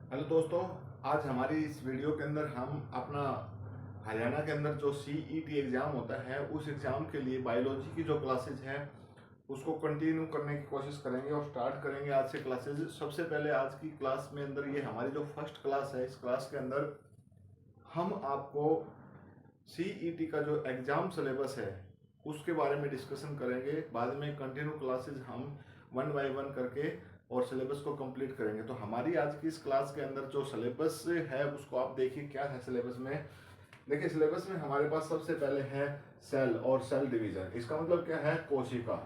Hello दोस्तों, आज हमारी इस वीडियो के अंदर हम अपना हरियाणा के अंदर जो सीईटी एग्ज़ाम होता है उस एग्ज़ाम के लिए बायोलॉजी की जो क्लासेज हैं उसको कंटिन्यू करने की कोशिश करेंगे और स्टार्ट करेंगे आज से क्लासेज। सबसे पहले आज की क्लास में अंदर ये हमारी जो फर्स्ट क्लास है, इस क्लास के अंदर हम आपको सीईटी का जो एग्ज़ाम सिलेबस है उसके बारे में डिस्कशन करेंगे। बाद में कंटिन्यू क्लासेज हम वन बाय वन करके और सिलेबस को कंप्लीट करेंगे। तो हमारी आज की इस क्लास के अंदर जो सिलेबस है उसको आप देखिए क्या है सिलेबस में। देखिए सिलेबस में हमारे पास सबसे पहले है सेल और सेल डिवीजन। इसका मतलब क्या है, कोशिका।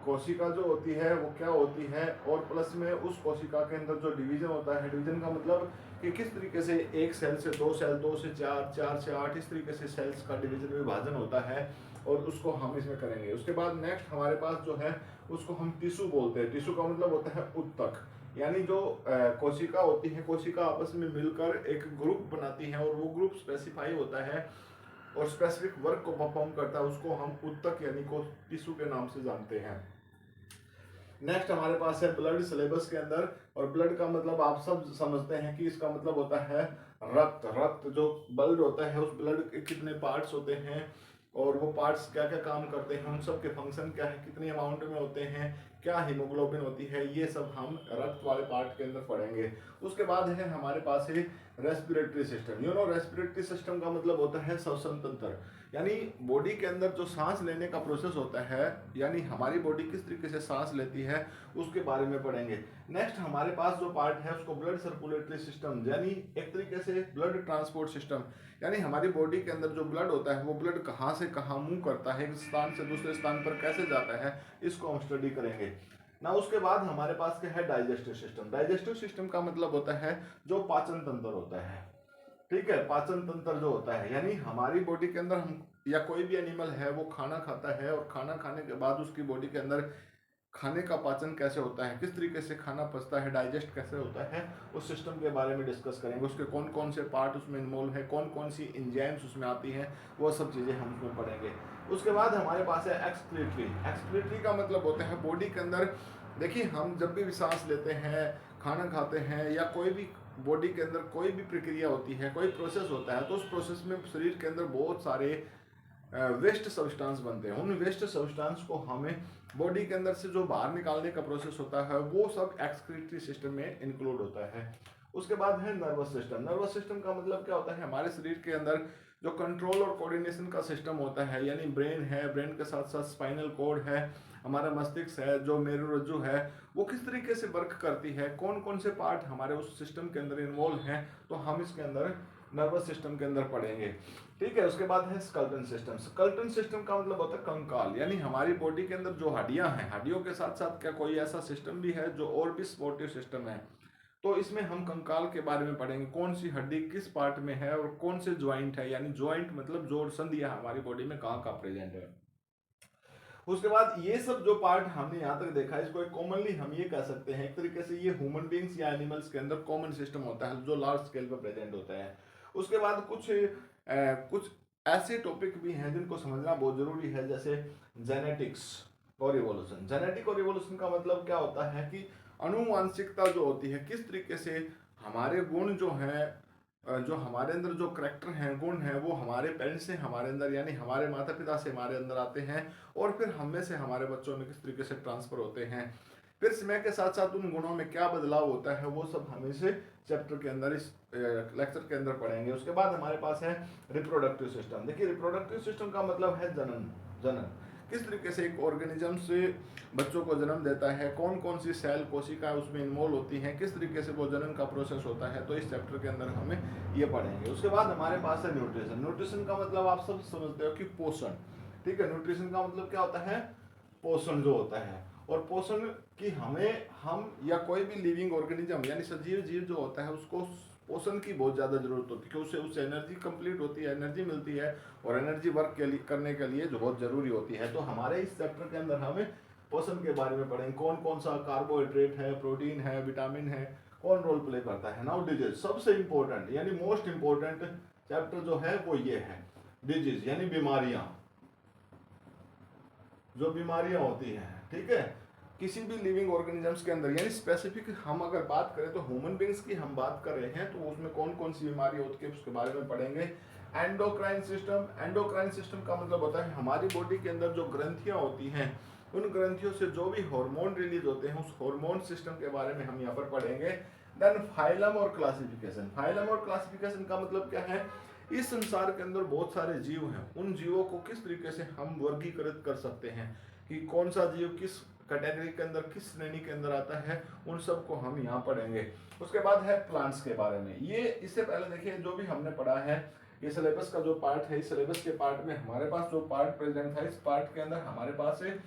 कोशिका जो होती है वो क्या होती है, और प्लस में उस कोशिका के अंदर जो डिवीजन होता है, डिवीजन का मतलब कि किस तरीके से एक सेल से दो सेल, दो से चार, चार से आठ, इस तरीके से सेल्स का डिवीजन विभाजन होता है और उसको हम इसमें करेंगे। उसके बाद नेक्स्ट हमारे पास जो है उसको हम टिश्यू बोलते हैं। टिश्यू का मतलब होता है उत्तक, यानी जो कोशिका होती है, कोशिका आपस में मिलकर एक ग्रुप बनाती है और वो ग्रुप स्पेसिफाई होता है और स्पेसिफिक वर्क को परफॉर्म करता है, उसको हम उत्तक यानी को टिश्यू के नाम से जानते हैं। नेक्स्ट हमारे पास है ब्लड सिलेबस के अंदर, और ब्लड का मतलब आप सब समझते हैं कि इसका मतलब होता है रक्त। रक्त जो ब्लड होता है उस ब्लड के कितने पार्ट्स होते हैं और वो पार्ट्स क्या क्या काम करते हैं, उन सब के फंक्शन क्या है, कितनी अमाउंट में होते हैं, क्या हीमोग्लोबिन होती है, ये सब हम रक्त वाले पार्ट के अंदर पढ़ेंगे। उसके बाद है हमारे पास है रेस्पिरेटरी सिस्टम। रेस्पिरेटरी सिस्टम का मतलब होता है श्वसन तंत्र, यानी बॉडी के अंदर जो सांस लेने का प्रोसेस होता है, यानी हमारी बॉडी किस तरीके से सांस लेती है उसके बारे में पढ़ेंगे। नेक्स्ट हमारे पास जो पार्ट है उसको ब्लड सर्कुलेटरी सिस्टम, यानी एक तरीके से ब्लड ट्रांसपोर्ट सिस्टम, यानी हमारी बॉडी के अंदर जो ब्लड होता है वो ब्लड कहाँ से कहाँ मूव करता है, एक स्थान से दूसरे स्थान पर कैसे जाता है, इसको हम स्टडी करेंगे ना। उसके बाद हमारे पास क्या है, डाइजेस्टिव सिस्टम। डाइजेस्टिव सिस्टम का मतलब होता है जो पाचन तंत्र होता है। ठीक है, पाचन तंत्र जो होता है, यानी हमारी बॉडी के अंदर हम या कोई भी एनिमल है वो खाना खाता है और खाना खाने के बाद उसकी बॉडी के अंदर खाने का पाचन कैसे होता है, किस तरीके से खाना पचता है, डाइजेस्ट कैसे होता है, उस सिस्टम के बारे में डिस्कस करेंगे। उसके कौन कौन से पार्ट उसमें इन्वॉल्व है, कौन कौन सी इंजाइम्स उसमें आती हैं, वो सब चीज़ें हम उसमें पढ़ेंगे। उसके बाद हमारे पास है एक्सक्रीटरी। एक्सक्रीटरी का मतलब होता है बॉडी के अंदर, देखिए हम जब भी सांस लेते हैं, खाना खाते हैं या कोई भी बॉडी के अंदर कोई भी प्रक्रिया होती है, कोई प्रोसेस होता है, तो उस प्रोसेस में शरीर के अंदर बहुत सारे वेस्ट सब्सटेंस बनते हैं। उन वेस्ट सब्सटेंस को हमें बॉडी के अंदर से जो बाहर निकालने का प्रोसेस होता है वो सब एक्सक्रीटरी सिस्टम में इंक्लूड होता है। उसके बाद है नर्वस सिस्टम। नर्वस सिस्टम का मतलब क्या होता है, हमारे शरीर के अंदर जो कंट्रोल और कोऑर्डिनेशन का सिस्टम होता है, यानी ब्रेन है, ब्रेन के साथ साथ स्पाइनल कॉर्ड है, हमारा मस्तिष्क है, जो मेरुरज्जु है, वो किस तरीके से वर्क करती है, कौन कौन से पार्ट हमारे उस सिस्टम के अंदर इन्वॉल्व हैं, तो हम इसके अंदर नर्वस सिस्टम के अंदर पढ़ेंगे। ठीक है, उसके बाद है स्कल्टन सिस्टम। स्कल्टन सिस्टम का मतलब होता है कंकाल, यानी हमारी बॉडी के अंदर जो हड्डियां हैं, हड्डियों के साथ साथ क्या कोई ऐसा सिस्टम भी है जो और भी सपोर्टिव सिस्टम है, तो इसमें हम कंकाल के बारे में पढ़ेंगे, कौन सी हड्डी किस पार्ट में है और कौन से ज्वाइंट है, यानी ज्वाइंट मतलब जोड़ संधियां हमारी बॉडी में कहाँ कहाँ प्रेजेंट है। उसके बाद ये सब जो पार्ट हमने यहाँ तक देखा है, इसको एक कॉमनली हम ये कह सकते हैं एक तरीके से ये ह्यूमन बींग्स या एनिमल्स के अंदर कॉमन सिस्टम होता है जो लार्ज स्केल पर प्रेजेंट होता है। उसके बाद कुछ ऐसे टॉपिक भी हैं जिनको समझना बहुत जरूरी है, जैसे जेनेटिक्स और इवोल्यूशन। जेनेटिक और इवोल्यूशन का मतलब क्या होता है कि अनुवांशिकता जो होती है, किस तरीके से हमारे गुण जो हैं, जो हमारे अंदर जो करेक्टर हैं, गुण हैं, वो हमारे पेरेंट्स से हमारे अंदर, यानी हमारे माता पिता से हमारे अंदर आते हैं और फिर हम में से हमारे बच्चों में किस तरीके से ट्रांसफर होते हैं, फिर समय के साथ साथ उन गुणों में क्या बदलाव होता है, वो सब हम इस चैप्टर के अंदर, इस लेक्चर के अंदर पढ़ेंगे। उसके बाद हमारे पास है रिप्रोडक्टिव सिस्टम। देखिए रिप्रोडक्टिव सिस्टम का मतलब है जनन। जनन किस तरीके से एक ऑर्गेनिज्म से बच्चों को जन्म देता है, कौन कौन सी सेल कोशिका उसमें इन्वॉल्व होती हैं, किस तरीके से वो जनन का प्रोसेस होता है, तो इस चैप्टर के अंदर हमें ये पढ़ेंगे। उसके बाद हमारे पास है न्यूट्रिशन। न्यूट्रिशन का मतलब आप सब समझते हो कि पोषण। ठीक है, न्यूट्रिशन का मतलब क्या होता है, पोषण जो होता है, और पोषण की हम या कोई भी लिविंग ऑर्गेनिज्म यानी सजीव जीव जो होता है उसको पोषण की बहुत ज़्यादा जरूरत होती है, क्योंकि उससे एनर्जी कंप्लीट होती है, एनर्जी मिलती है, और एनर्जी वर्क करने के लिए जो बहुत ज़रूरी होती है। तो हमारे इस चैप्टर के अंदर हमें पोषण के बारे में पढ़ेंगे, कौन कौन सा कार्बोहाइड्रेट है, प्रोटीन है, विटामिन है, कौन रोल प्ले करता है। नाउ डिजीज, सबसे इंपॉर्टेंट यानी मोस्ट इंपॉर्टेंट चैप्टर जो है वो ये है डिजीज, यानी बीमारियां, जो बीमारियां होती हैं। ठीक है, किसी भी लिविंग ऑर्गेनिजम्स के अंदर, यानी स्पेसिफिक हम अगर बात करें तो ह्यूमन बींग्स की हम बात कर रहे हैं, तो उसमें कौन कौन सी बीमारी होती है उसके बारे में पढ़ेंगे। एंडोक्राइन सिस्टम, एंडोक्राइन सिस्टम का मतलब होता है हमारी बॉडी के अंदर जो ग्रंथियां होती हैं, उन ग्रंथियों से जो भी हार्मोन रिलीज होते हैं, उस हार्मोन सिस्टम के बारे में हम यहाँ पर पढ़ेंगे। देन फाइलम और क्लासिफिकेशन, फाइलम और क्लासिफिकेशन का मतलब क्या है, इस संसार के अंदर बहुत सारे जीव हैं, उन जीवों को किस तरीके से हम वर्गीकृत कर सकते हैं कि कौन सा जीव किस कैटेगरी के अंदर, किस श्रेणी के अंदर आता है, उन सब को हम यहाँ पढ़ेंगे। उसके बाद है प्लांट्स के बारे में। ये इससे पहले देखिए जो भी हमने पढ़ा है, ये सिलेबस का जो पार्ट है, इस सिलेबस के पार्ट में हमारे पास जो पार्ट प्रेजेंट था, इस पार्ट के अंदर हमारे पास है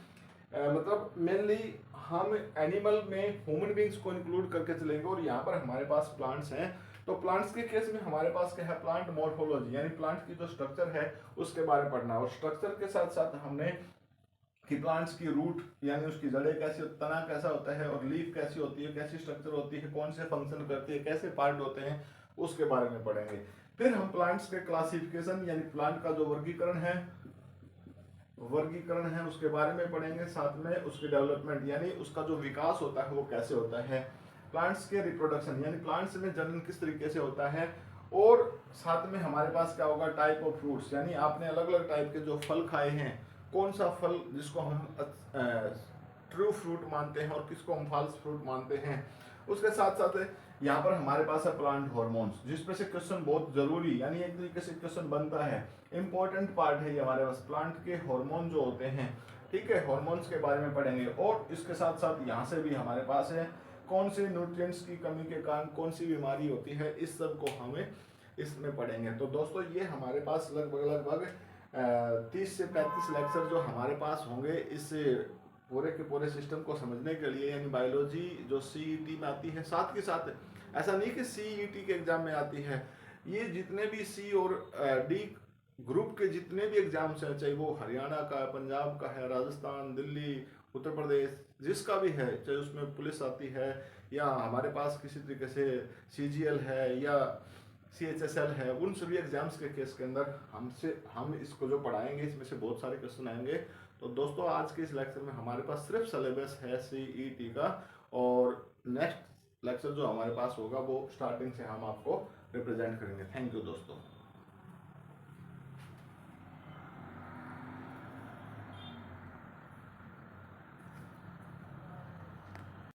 मतलब मेनली हम एनिमल में ह्यूमन बींग्स को इंक्लूड करके चलेंगे, और यहाँ पर हमारे पास प्लांट्स हैं। तो प्लांट्स के केस में हमारे पास क्या है, प्लांट मॉर्फोलॉजी, यानी प्लांट की जो स्ट्रक्चर है उसके बारे में पढ़ना, और स्ट्रक्चर के साथ साथ हमने कि प्लांट्स की रूट यानी उसकी जड़ें कैसी, तना कैसा होता है, और लीफ कैसी होती है, कैसी स्ट्रक्चर होती है, कौन से फंक्शन करती है, कैसे पार्ट होते हैं, उसके बारे में पढ़ेंगे। फिर हम प्लांट्स के क्लासिफिकेशन यानी प्लांट का जो वर्गीकरण है उसके बारे में पढ़ेंगे। साथ में उसके डेवलपमेंट यानी उसका जो विकास होता है वो कैसे होता है। प्लांट्स के रिप्रोडक्शन यानी प्लांट्स में जनन किस तरीके से होता है। और साथ में हमारे पास क्या होगा, टाइप ऑफ फ्रूट्स, यानी आपने अलग अलग टाइप के जो फल खाए हैं, कौन सा फल जिसको हम ट्रू फ्रूट मानते हैं और किसको हम फॉल्स फ्रूट मानते हैं। उसके साथ साथ यहाँ पर हमारे पास है प्लांट हार्मोन्स, जिसपे से क्वेश्चन बहुत जरूरी, यानी एक तरीके से क्वेश्चन बनता है, इंपॉर्टेंट पार्ट है ये हमारे पास, प्लांट के हार्मोन जो होते हैं, ठीक है, हार्मोन्स के बारे में पढ़ेंगे। और इसके साथ साथ यहाँ से भी हमारे पास है कौन से न्यूट्रिएंट्स की कमी के कारण कौन सी बीमारी होती है, इस सब को हमें इसमें पढ़ेंगे। तो दोस्तों ये हमारे पास लगभग 30 से 35 लेक्चर जो हमारे पास होंगे इस पूरे के पूरे सिस्टम को समझने के लिए, यानी बायोलॉजी जो सीईटी में आती है, साथ के साथ ऐसा नहीं कि सीईटी के एग्जाम में आती है, ये जितने भी सी और डी ग्रुप के जितने भी एग्जाम्स हैं, चाहे वो हरियाणा का है, पंजाब का है, राजस्थान, दिल्ली, उत्तर प्रदेश, जिसका भी है, चाहे उसमें पुलिस आती है या हमारे पास किसी तरीके से सीजीएल है या सीएचएसएल है, उन सभी एग्जाम्स के केस के अंदर हम इसको जो पढ़ाएंगे इसमें से बहुत सारे क्वेश्चन आएंगे। तो दोस्तों आज के इस लेक्चर में हमारे पास सिर्फ सिलेबस है सीईटी का, और नेक्स्ट लेक्चर जो हमारे पास होगा वो स्टार्टिंग से हम आपको रिप्रेजेंट करेंगे। थैंक यू दोस्तों।